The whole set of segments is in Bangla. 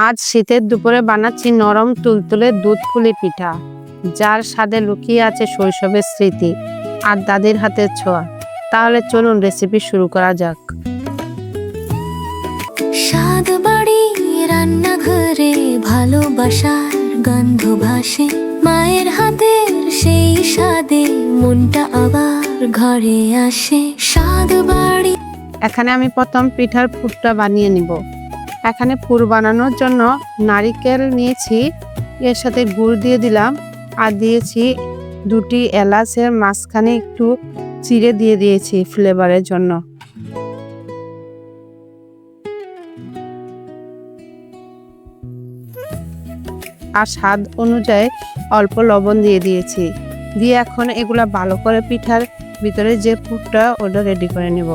আজ শীতের দুপুরে বানাচ্ছি নরম তুলতুলে দুধ পুলি পিঠা, যার স্বাদে লুকিয়ে আছে শৈশবের স্মৃতি আর দাদির হাতের ছোঁয়া। তাহলে চলুন রেসিপি শুরু করা যাক। স্বাদ বাড়ি রান্নাঘরে ভালোবাসার গন্ধ ভাসে, মায়ের হাতের সেই স্বাদে মনটা আবার ঘরে আসে। স্বাদ বাড়ি। এখানে আমি প্রথম পিঠার পুরটা বানিয়ে নিব। এখানে পুর বানানোর জন্য নারিকেল নিয়েছি, এর সাথে গুড় দিয়ে দিলাম আর দিয়েছি দুটি এলাচের মাঝখানে একটু চিড়ে দিয়ে দিয়েছি ফ্লেভারের জন্য। আর স্বাদ অনুযায়ী অল্প লবণ দিয়ে দিয়েছি। দিয়ে এখন এগুলা ভালো করে পিঠার ভিতরে যে পুরটা ওটা রেডি করে নিব।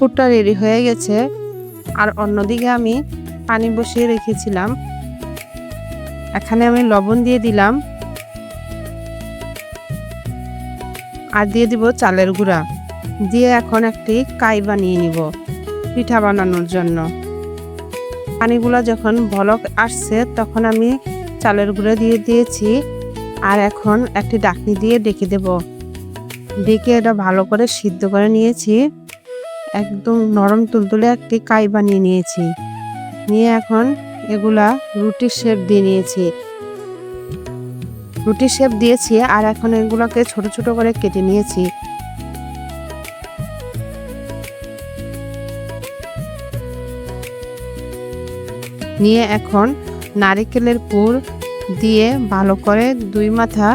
পুরটা রেডি হয়ে গেছে। আর অন্যদিকে আমি পানি বসিয়ে রেখেছিলাম। এখানে আমি লবণ দিয়ে দিলাম আর দিয়ে দিব চালের গুঁড়া। দিয়ে এখন একটি কাই বানিয়ে নিব পিঠা বানানোর জন্য। পানিগুলা যখন বলক আসছে তখন আমি চালের গুঁড়া দিয়ে দিয়েছি। আর এখন একটি ঢাকনি দিয়ে ডেকে দেব। ডেকে এটা ভালো করে সিদ্ধ করে নিয়েছি। একদম নরম তুলতুলে একটি কাই বানিয়ে নিয়েছি। নিয়ে এখন এগুলা রুটির শেপ দিয়ে নিয়েছি। রুটির শেপ দিয়েছি আর এখন এগুলোকে ছোট ছোট করে কেটে নিয়েছি। নিয়ে এখন নারকেলের পুর দিয়ে ভালো করে দুই মাথা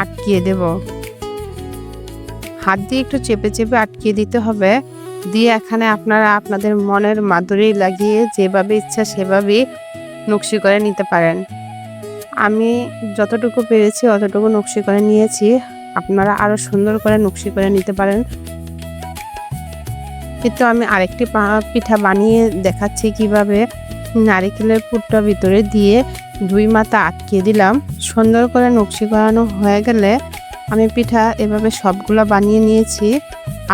আটকিয়ে দেব। হাত দিয়ে একটু চেপে চেপে আটকিয়ে দিতে হবে। দিয়ে এখানে আপনারা আপনাদের মনের মাধুরী লাগিয়ে যেভাবে ইচ্ছা সেভাবে নকশি করে নিতে পারেন। আমি যতটুকু পেরেছি অতটুকু নকশি করে নিয়েছি। আপনারা আরো সুন্দর করে নকশি করে নিতে পারেন। কিন্তু আমি আরেকটি পিঠা বানিয়ে দেখাচ্ছি কিভাবে। নারকেলের পুরটা ভিতরে দিয়ে দুই মাথা আটকিয়ে দিলাম। সুন্দর করে নকশি করানো হয়ে গেলে আমি পিঠা এভাবে সবগুলা বানিয়ে নিয়েছি।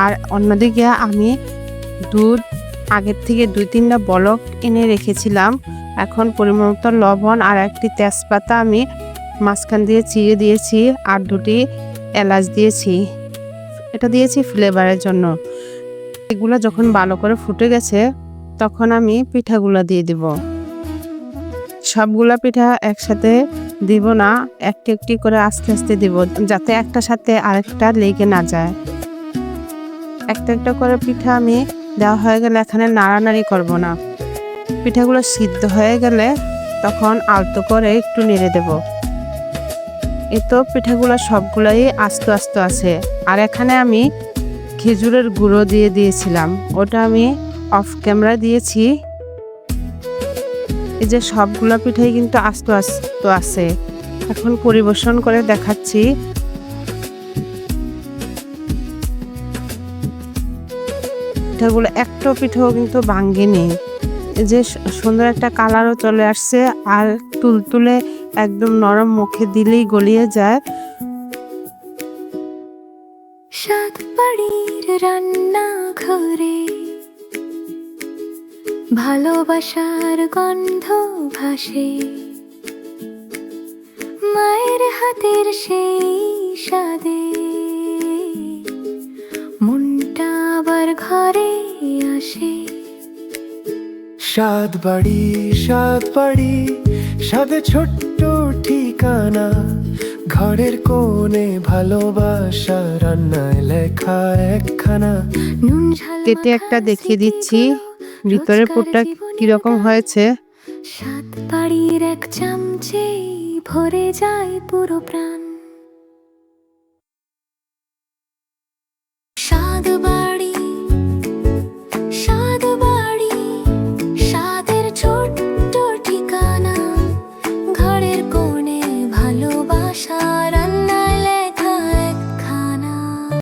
আর অন্যদিকে আমি দুধ আগের থেকে 2-3টা বলক এনে রেখেছিলাম। এখন পরিমাণ মতো লবণ আর একটি তেজপাতা আমি মাঝখান দিয়ে চিড়ে দিয়েছি আর 2টি এলাচ দিয়েছি। এটা দিয়েছি ফ্লেভারের জন্য। এগুলা যখন ভালো করে ফুটে গেছে তখন আমি পিঠাগুলা দিয়ে দিব। সবগুলা পিঠা একসাথে দিব না, একটি একটি করে আস্তে আস্তে দিব, যাতে একটা সাথে আরেকটা লেগে না যায়। একটা একটা করে পিঠা আমি দেওয়া হয়ে গেলে এখানে নাড়ানাড়ি করব না। পিঠাগুলো সিদ্ধ হয়ে গেলে তখন আলতো করে একটু নেড়ে দেব। এই তো পিঠাগুলো সবগুলাই আস্তে আস্তে আছে। আর এখানে আমি খেজুরের গুঁড়ো দিয়ে দিয়েছিলাম, ওটা আমি অফ ক্যামেরা দিয়েছি। এই যে সবগুলা পিঠাই কিন্তু আস্তে আস্তে আছে। এখন পরিবেশন করে দেখাচ্ছি। পিঠাগুলো একটা পিঠাও কিন্তু ভাঙ্গেনি। এই যে সুন্দর একটা কালারও চলে আসছে আর তুলতুলে একদম নরম, মুখে দিলেই গলিয়ে যায়। স্বাদ বাড়ির রান্নাঘরে ভালোবাসার গন্ধ ভাসে, মায়ের হাতের সেই স্বাদে মনটা আবার ঘরে আসে। স্বাদ বাড়ি স্বাদে ছোট্ট ঠিকানা, ঘরের কোণে ভালোবাসা রান্নায় লেখা একখানা। নুন ঝাল কেটে একটা দেখিয়ে দিচ্ছি ভিতরের পুরটা কিরকম হয়েছে। স্বাদ বাড়ির এক চামচে ভরে যায় পুরো প্রাণ।